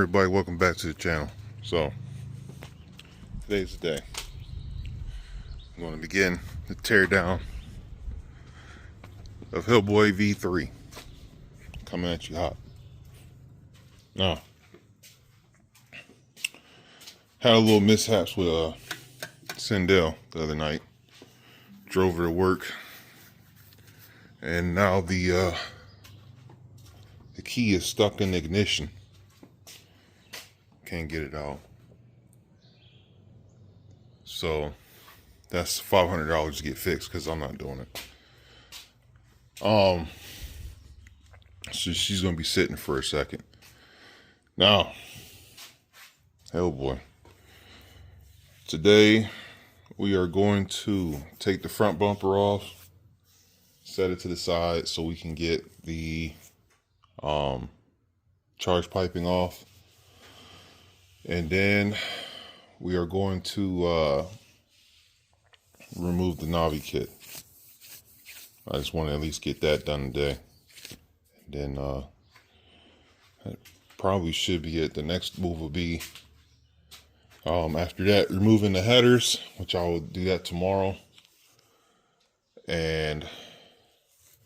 everybody? Welcome back to the channel. So today's the day. I'm going to begin the teardown of Hellboy V3. Coming at you hot. Now, had a little mishaps with Sindel the other night. Drove her to work, and now the key is stuck in the ignition. Can't get it out. So that's $500 to get fixed because I'm not doing it. So she's gonna be sitting for a second. Now, Hellboy. Today we are going to take the front bumper off, set it to the side so we can get the charge piping off, and then we are going to remove the novi kit. I just want to at least get that done today, and then that probably should be it. The next move will be after that, removing the headers, which I will do that tomorrow, and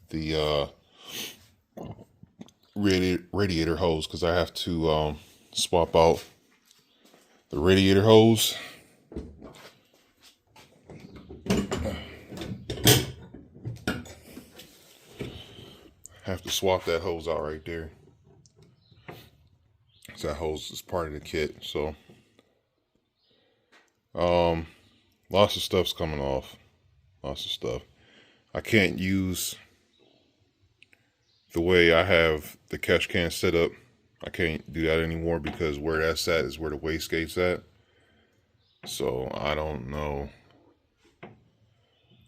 the radiator hose, because I have to swap out the radiator hose. Have to swap that hose out right there. So that hose is part of the kit. So lots of stuff's coming off. Lots of stuff. I can't use the way I have the catch can set up. I can't do that anymore because where that's at is where the wastegate's at. So I don't know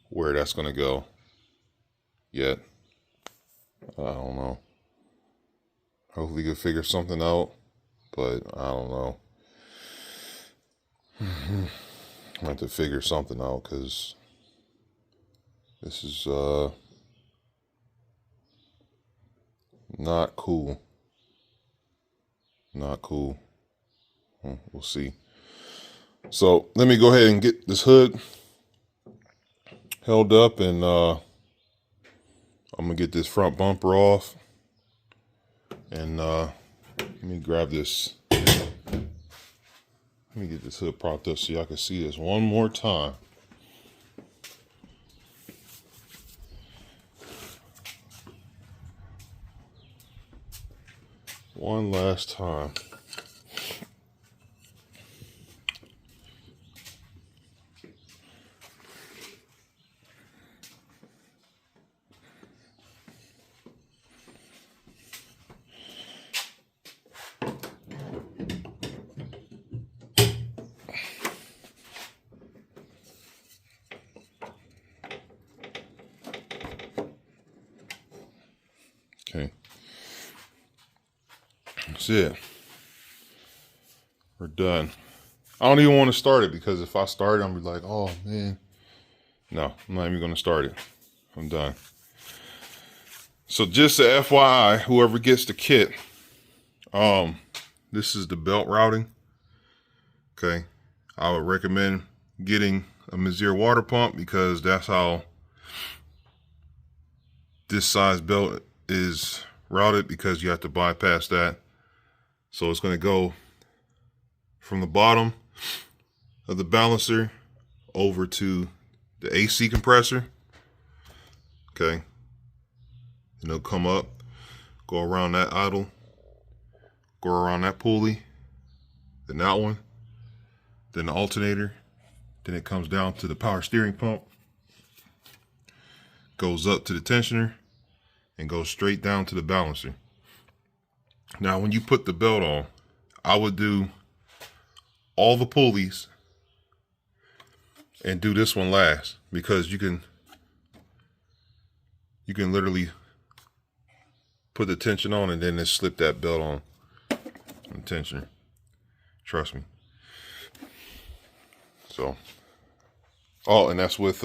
where that's gonna go yet. I don't know. Hopefully we can figure something out, but I don't know. I have to figure something out because this is not cool. Not cool. We'll see. So let me go ahead and get this hood held up, and I'm gonna get this front bumper off, and let me grab this. Let me get this hood propped up so y'all can see this one more time. One last time. Okay. That's it. We're done. I don't even want to start it because if I start it, I'm gonna be like, oh man. No, I'm not even gonna start it. I'm done. So just a FYI, whoever gets the kit, this is the belt routing. Okay. I would recommend getting a Mizzier water pump because that's how this size belt is routed, because you have to bypass that. So it's going to go from the bottom of the balancer over to the AC compressor. Okay. And it'll come up, go around that idle, go around that pulley, then that one, then the alternator, then it comes down to the power steering pump, goes up to the tensioner, and goes straight down to the balancer. Now, when you put the belt on, I would do all the pulleys and do this one last, because you can literally put the tension on and then just slip that belt on the tensioner. Trust me. So, oh, and that's with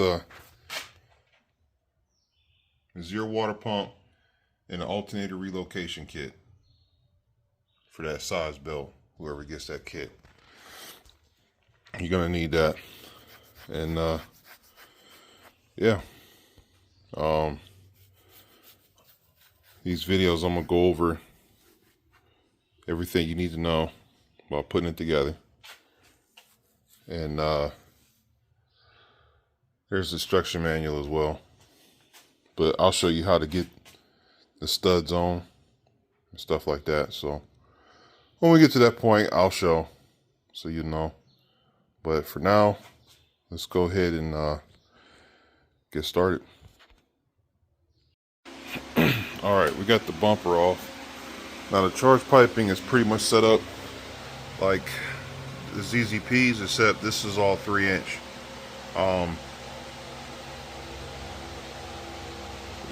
Mizzier water pump and an alternator relocation kit for that size belt. whoever gets that kit. You're gonna need that. And yeah. These videos I'm gonna go over everything you need to know about putting it together. And there's the instruction manual as well. But I'll show you how to get the studs on and stuff like that. So when we get to that point, I'll show so you know. But for now, let's go ahead and get started. All right, we got the bumper off. Now the charge piping is pretty much set up like the ZZPs, except this is all 3-inch.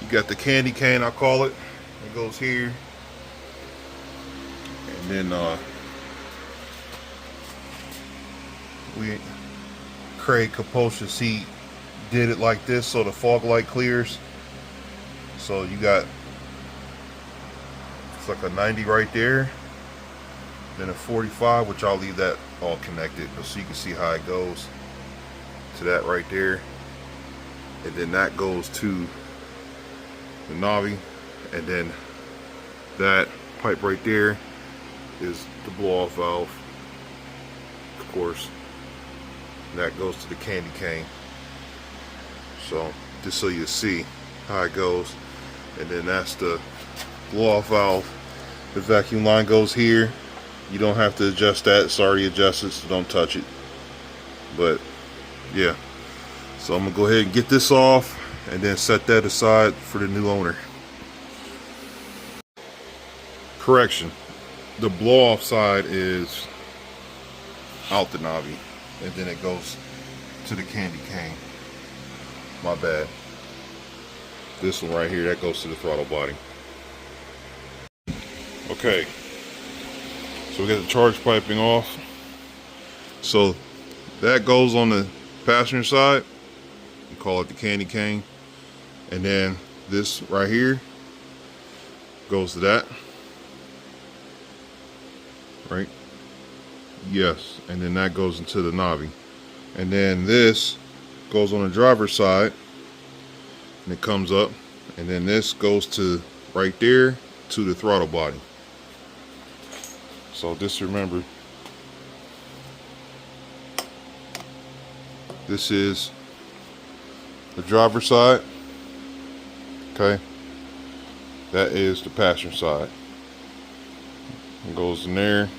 You got the candy cane, I call it. It goes here. And then Craig Capocious, he did it like this so the fog light clears. So you got, it's like a 90 right there, then a 45, which I'll leave that all connected so you can see how it goes to that right there. And then that goes to the novi, and then that pipe right there is the blow off valve, of course. And that goes to the candy cane. So just so you see how it goes. And then that's the blow off valve. The vacuum line goes here. You don't have to adjust that, it's already adjusted, so don't touch it. But yeah, so I'm gonna go ahead and get this off and then set that aside for the new owner. Correction, the blow off side is out the novi, and then it goes to the candy cane. My bad. This one right here, that goes to the throttle body. Okay, so we got the charge piping off. So that goes on the passenger side. We call it the candy cane. And then this right here goes to that. Right? Yes. And then that goes into the novi. And then this goes on the driver's side. And it comes up. And then this goes to right there to the throttle body. So just remember, this is the driver's side. Okay, that is the passenger side. It goes in there.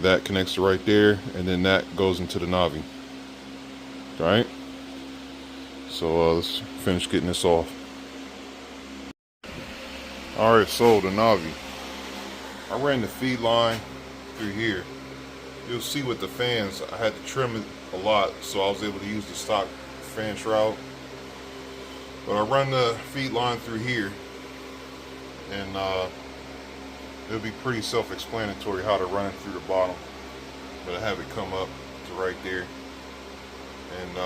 That connects to right there, and then that goes into the novi. All right. So let's finish getting this off. All right, so the novi. I ran the feed line through here. You'll see with the fans, I had to trim it a lot, so I was able to use the stock fan shroud. But I run the feed line through here, and it'll be pretty self-explanatory how to run it through the bottom. But I have it come up to right there. And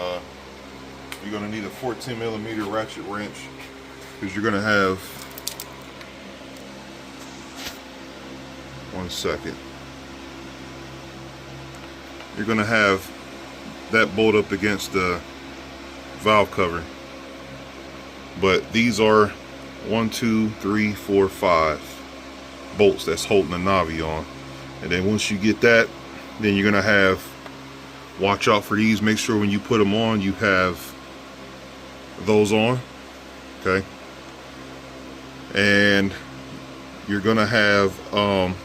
you're gonna need a 14mm ratchet wrench, because you're gonna have, one second. You're gonna have that bolt up against the valve cover. But these are 1, 2, 3, 4, 5 bolts that's holding the novi on. And then once you get that, then you're gonna have, watch out for these. Make sure when you put them on, you have those on. Okay. And you're gonna have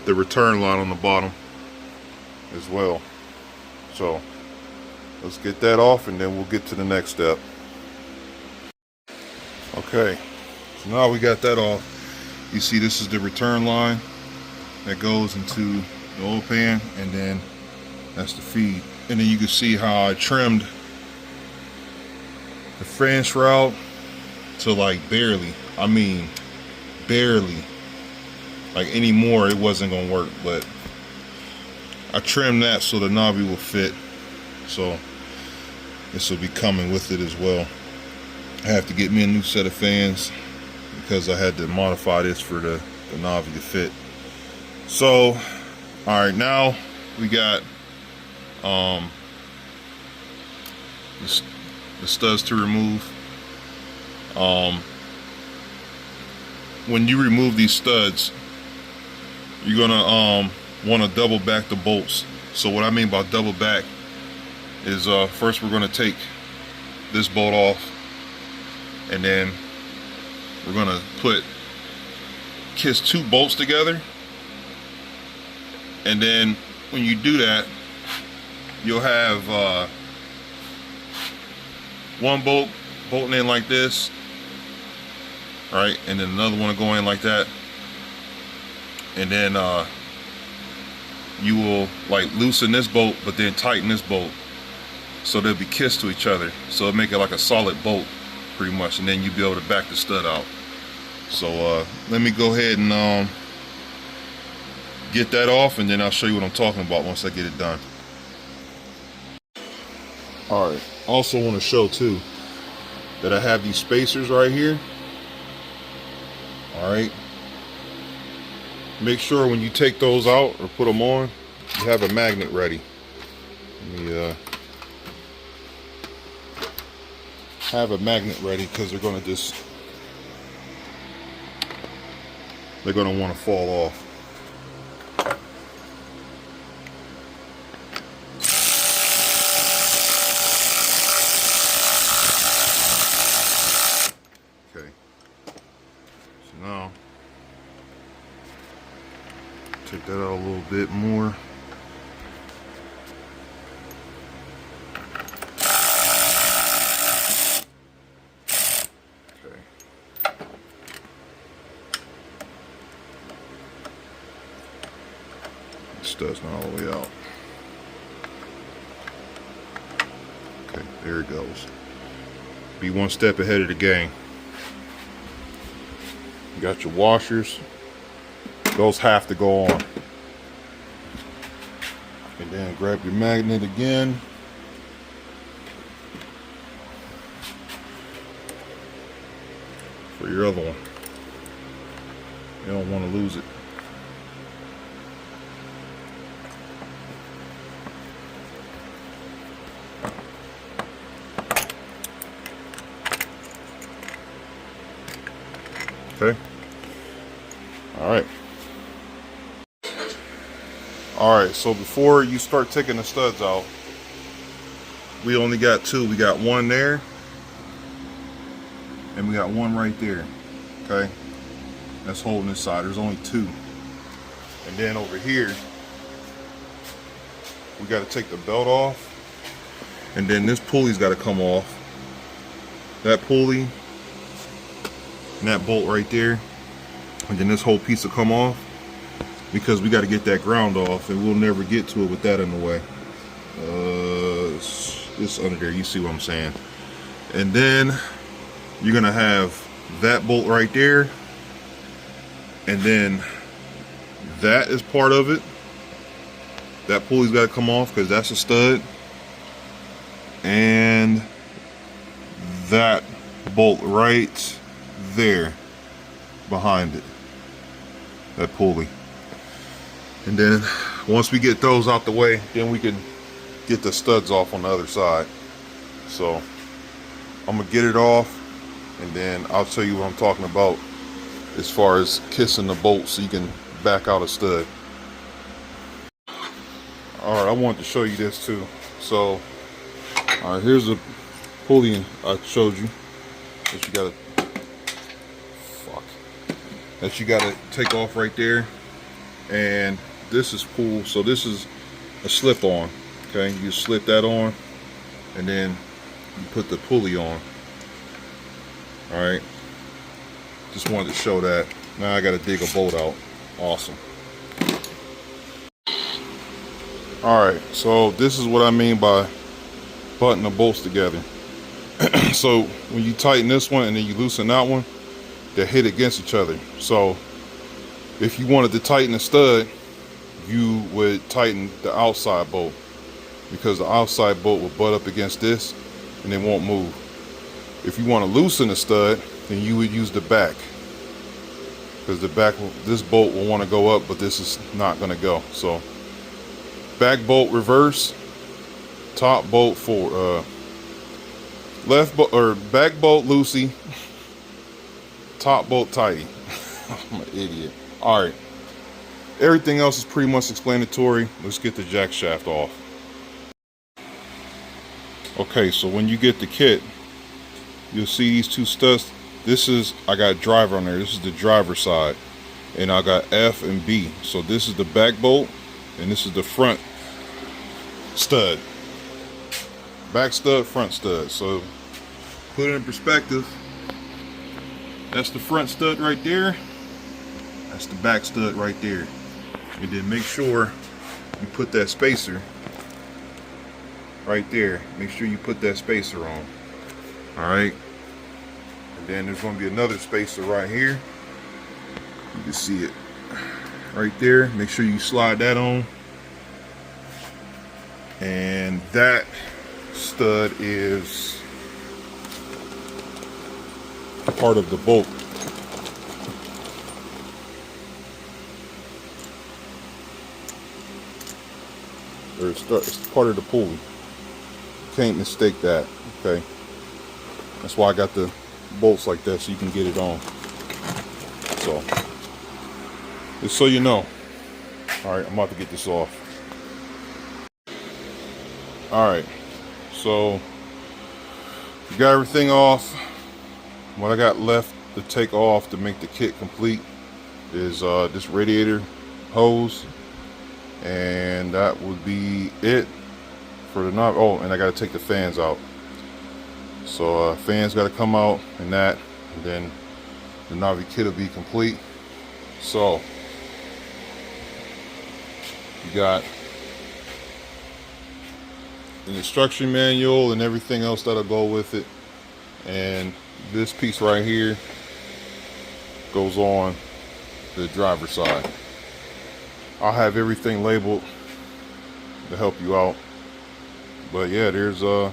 the return line on the bottom as well. So let's get that off, and then we'll get to the next step. Okay, so now we got that off. You see, this is the return line that goes into the oil pan, and then that's the feed. And then you can see how I trimmed the fan shroud to like barely, I mean barely. Like anymore, it wasn't gonna work, but I trimmed that so the novi will fit. So this will be coming with it as well. I have to get me a new set of fans because I had to modify this for the novi to fit. So All right, now we got the studs to remove. When you remove these studs, you're gonna want to double back the bolts. So what I mean by double back is first we're gonna take this bolt off, and then we're gonna kiss 2 bolts together, and then when you do that, you'll have one bolt bolting in like this, right, and then another one going like that, and then you will like loosen this bolt but then tighten this bolt, so they'll be kissed to each other, so it'll make it like a solid bolt pretty much, and then you'll be able to back the stud out. So let me go ahead and get that off, and then I'll show you what I'm talking about once I get it done. All right, also want to show too that I have these spacers right here. All right, make sure when you take those out or put them on, you have a magnet ready. Let me have a magnet ready, because they're going to want to fall off. Okay, so now take that out a little bit more. Stud's not all the way out. Okay, there it goes. Be one step ahead of the game. You got your washers. Those have to go on. And then grab your magnet again. For your other one. You don't want to lose it. Okay. All right, so before you start taking the studs out, we only got 2. We got one there, and we got one right there. Okay, that's holding this side. There's only 2. And then over here, we got to take the belt off, and then this pulley's got to come off. That pulley and that bolt right there, and then this whole piece will come off, because we got to get that ground off, and we'll never get to it with that in the way. It's under there, you see what I'm saying. And then you're gonna have that bolt right there, and then that is part of it. That pulley's got to come off because that's a stud, and that bolt right there behind it, that pulley. And then once we get those out the way, then we can get the studs off on the other side. So I'm gonna get it off, and then I'll tell you what I'm talking about as far as kissing the bolt so you can back out a stud. All right, I wanted to show you this too. So all right, here's the pulley I showed you that you gotta take off right there, and this is pull. So this is a slip on. Okay, you slip that on, and then you put the pulley on. All right, just wanted to show that. Now I gotta dig a bolt out. Awesome. All right, so this is what I mean by button the bolts together. So when you tighten this one and then you loosen that one, they hit against each other. So if you wanted to tighten the stud, you would tighten the outside bolt, because the outside bolt will butt up against this and it won't move. If you want to loosen the stud, then you would use the back, because the back, this bolt will want to go up, but this is not going to go. So back bolt reverse, top bolt for left bolt or back bolt loosey, top bolt tighty. I'm an idiot. All right, everything else is pretty much explanatory. Let's get the jack shaft off. Okay, so when you get the kit, you'll see these two studs. This is, I got driver on there. This is the driver side, and I got F and B. So this is the back bolt, and this is the front stud. Back stud, front stud. So put it in perspective. That's the front stud right there. That's the back stud right there. And then make sure you put that spacer right there. Make sure you put that spacer on. All right. And then there's going to be another spacer right here. You can see it right there. Make sure you slide that on. And that stud is part of the bolt. Or it's part of the pulley. Can't mistake that. Okay. That's why I got the bolts like that, so you can get it on. So just so you know. All right, I'm about to get this off. All right, so you got everything off. What I got left to take off to make the kit complete is this radiator hose, and that would be it for the knob. Oh, and I got to take the fans out. So fans got to come out, and that, and then the Novi kit will be complete. So you got an instruction manual and everything else that'll go with it, and this piece right here goes on the driver's side. I'll have everything labeled to help you out, but yeah, there's the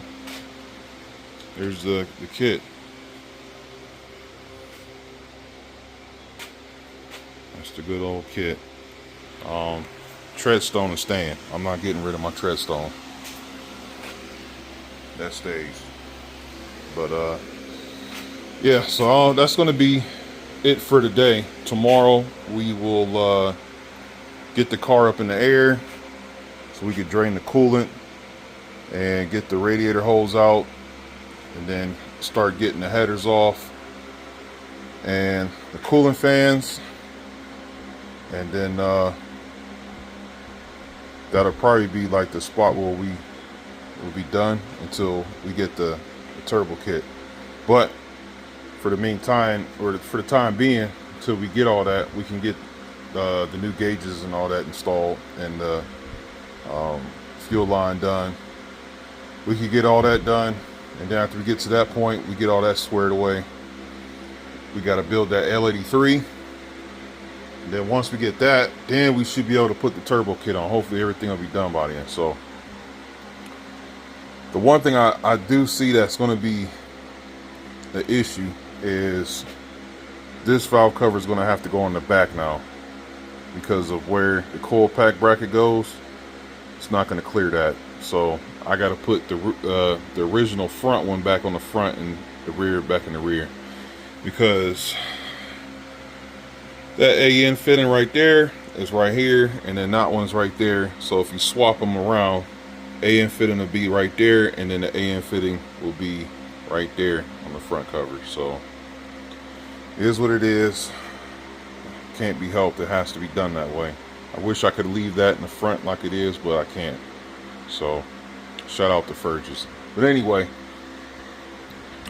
kit. That's the good old kit. Treadstone is staying. I'm not getting rid of my treadstone. That stays. But yeah, so that's going to be it for today. Tomorrow we will get the car up in the air so we can drain the coolant and get the radiator hose out, and then start getting the headers off and the coolant fans, and then that'll probably be like the spot where we will be done until we get the turbo kit. But for the meantime, or for the time being, until we get all that, we can get the new gauges and all that installed, and the fuel line done. We can get all that done, and then after we get to that point, we get all that squared away. We got to build that L83. And then once we get that, then we should be able to put the turbo kit on. Hopefully everything will be done by then. So the one thing I do see that's going to be the issue is this valve cover is going to have to go on the back now, because of where the coil pack bracket goes. It's not going to clear that. So I got to put the original front one back on the front and the rear back in the rear, because that AN fitting right there is right here, and then that one's right there. So if you swap them around, AN fitting will be right there, and then the AN fitting will be right there on the front cover. So it is what it is. Can't be helped. It has to be done that way. I wish I could leave that in the front like it is, but I can't. So shout out to Fergus. But anyway,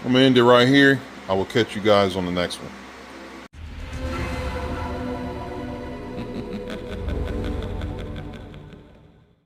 I'm gonna end it right here. I will catch you guys on the next one.